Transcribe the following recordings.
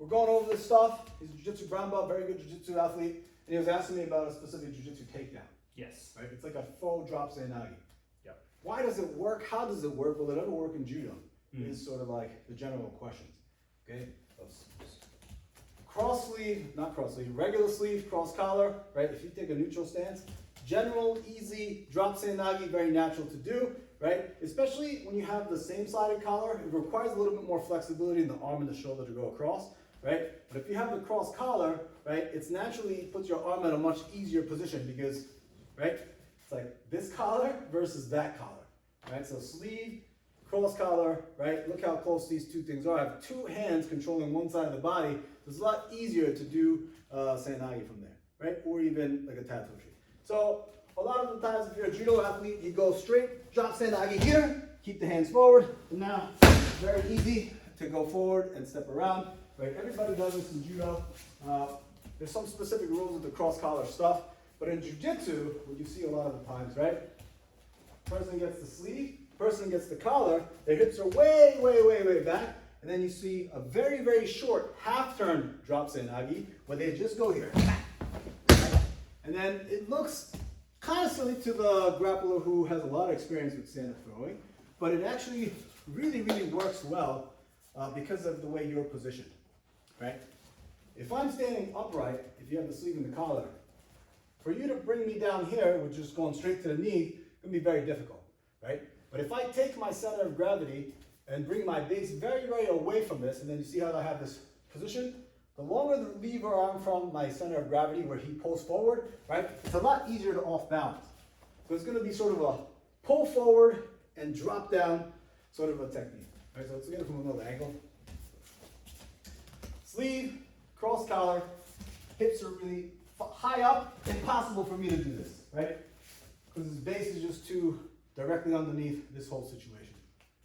we're going over this stuff. He's a jiu-jitsu brown belt, very good jiu-jitsu athlete, and he was asking me about a specific jiu-jitsu takedown. Yes. Right? It's like a faux drop nage. Yep. Why does it work? How does it work? Will it ever work in judo? Is sort of like the general questions. Okay? Cross sleeve, not cross sleeve, regular sleeve, cross collar, right? If you take a neutral stance, general, easy, drop nage, very natural to do, right? Especially when you have the same sided collar, it requires a little bit more flexibility in the arm and the shoulder to go across, right? But if you have the cross collar, right, it's naturally puts your arm in a much easier position because, right, it's like this collar versus that collar, right? So sleeve, cross collar, right? Look how close these two things are. I have two hands controlling one side of the body. So it's a lot easier to do nage from there, right? Or even like a tattoo tree. So a lot of the times if you're a judo athlete, you go straight, drop nage here, keep the hands forward, and now very easy to go forward and step around, right? Everybody does this in judo. There's some specific rules with the cross collar stuff, but in jiu-jitsu, what you see a lot of the times, right? Person gets the sleeve, person gets the collar, their hips are way, way, way, way back, and then you see a very, very short half turn drop nage where they just go here. And then it looks kind of silly to the grappler who has a lot of experience with stand-up throwing, but it actually really, really works well because of the way you're positioned, right? If I'm standing upright, if you have the sleeve and the collar, for you to bring me down here, which is going straight to the knee, it's going to be very difficult, right? But if I take my center of gravity and bring my base very, very away from this, and then you see how I have this position, the longer the lever arm from my center of gravity where he pulls forward, right, it's a lot easier to off balance. So it's going to be sort of a pull forward and drop down sort of a technique. Right, so let's get it from another angle. Sleeve, cross collar, hips are really high up, impossible for me to do this, right? Because his base is just too directly underneath this whole situation,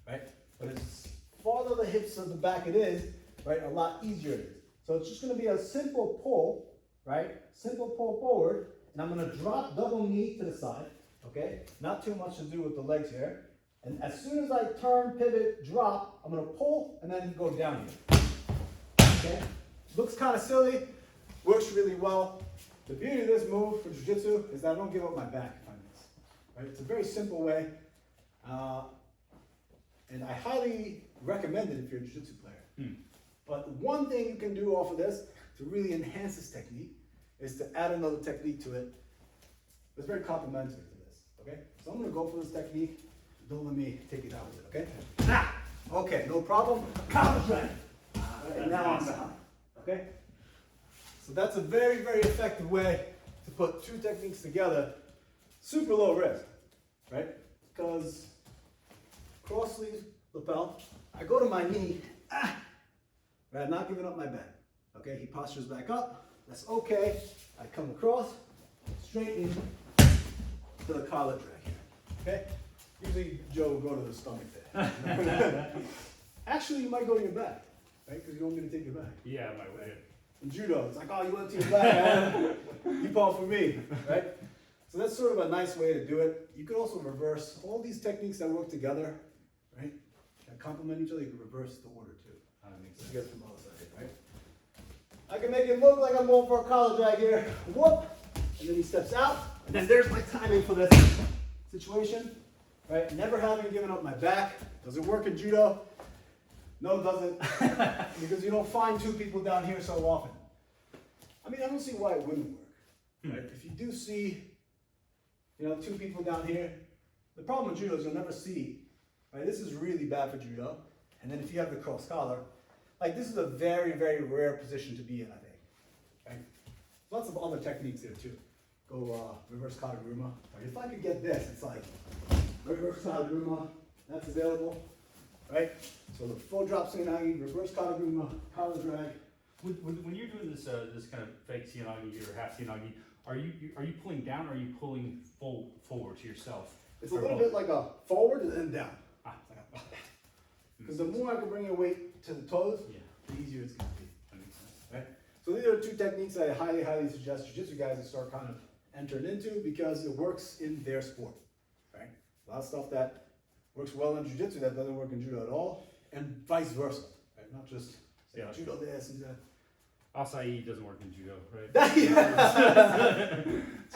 right? But as farther the hips of the back it is, right, a lot easier it is. So it's just going to be a simple pull, right? Simple pull forward, and I'm going to drop double knee to the side, okay? Not too much to do with the legs here. And as soon as I turn, pivot, drop, I'm going to pull and then go down here, okay? Looks kind of silly, works really well. The beauty of this move for jiu-jitsu is that I don't give up my back if I miss, right? It's a very simple way, and I highly recommend it if you're a jiu-jitsu player. But one thing you can do off of this to really enhance this technique is to add another technique to it that's very complementary to this, okay? So I'm gonna go for this technique. Don't let me take it out with it, okay? Ah, okay, no problem. Counter drag. Right, now I'm down, okay? So that's a very, very effective way to put two techniques together. Super low risk, right? Because cross sleeve lapel, I go to my knee, right, I'm not giving up my back. Okay, he postures back up, that's okay. I come across, straighten to the collar drag here, okay? Usually Joe will go to the stomach there. Actually, you might go to your back, right? Because you don't want me to take your back. Yeah, my way. In judo, it's like, oh, you went to your back, man. Keep on for me, right? So that's sort of a nice way to do it. You could also reverse all these techniques that work together, right? That complement each other. You can reverse the order too. That makes Let's sense. get from the other side, right? I can make it look like I'm going for a collar drag here. Whoop! And then he steps out. And then there's my timing for this situation, right? Never having given up my back. Does it work in judo? No, it doesn't. Because you don't find two people down here so often. I mean, I don't see why it wouldn't work. Right? If you do see, you know, two people down here, the problem with judo is you'll never see, right? This is really bad for judo. And then if you have the cross collar, like this is a very, very rare position to be in, I think. Right? Lots of other techniques here too. Go reverse kataguruma. Right? If I could get this, it's like reverse kataguruma, that's available. Right? So the full drop nage, reverse kataguruma, collar drag. When you're doing this this kind of fake nage or half nage, are you pulling down or are you pulling forward to yourself? It's a little bit like a forward and then down. Because the more I can bring your weight to the toes, the easier it's going to be. That makes sense. Right? So these are two techniques I highly, highly suggest jiu-jitsu guys to start kind of entering into because it works in their sport. Right? A lot of stuff that works well in jiu-jitsu that doesn't work in judo at all, and vice versa. Right? Not just Yeah. Judo this and that. Acai doesn't work in judo, right?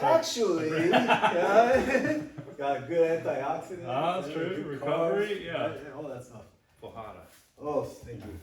Actually, yeah, got good antioxidants. Ah, that's true. good Recovery, carbs, yeah. all that stuff. Pohara. Oh, thank you.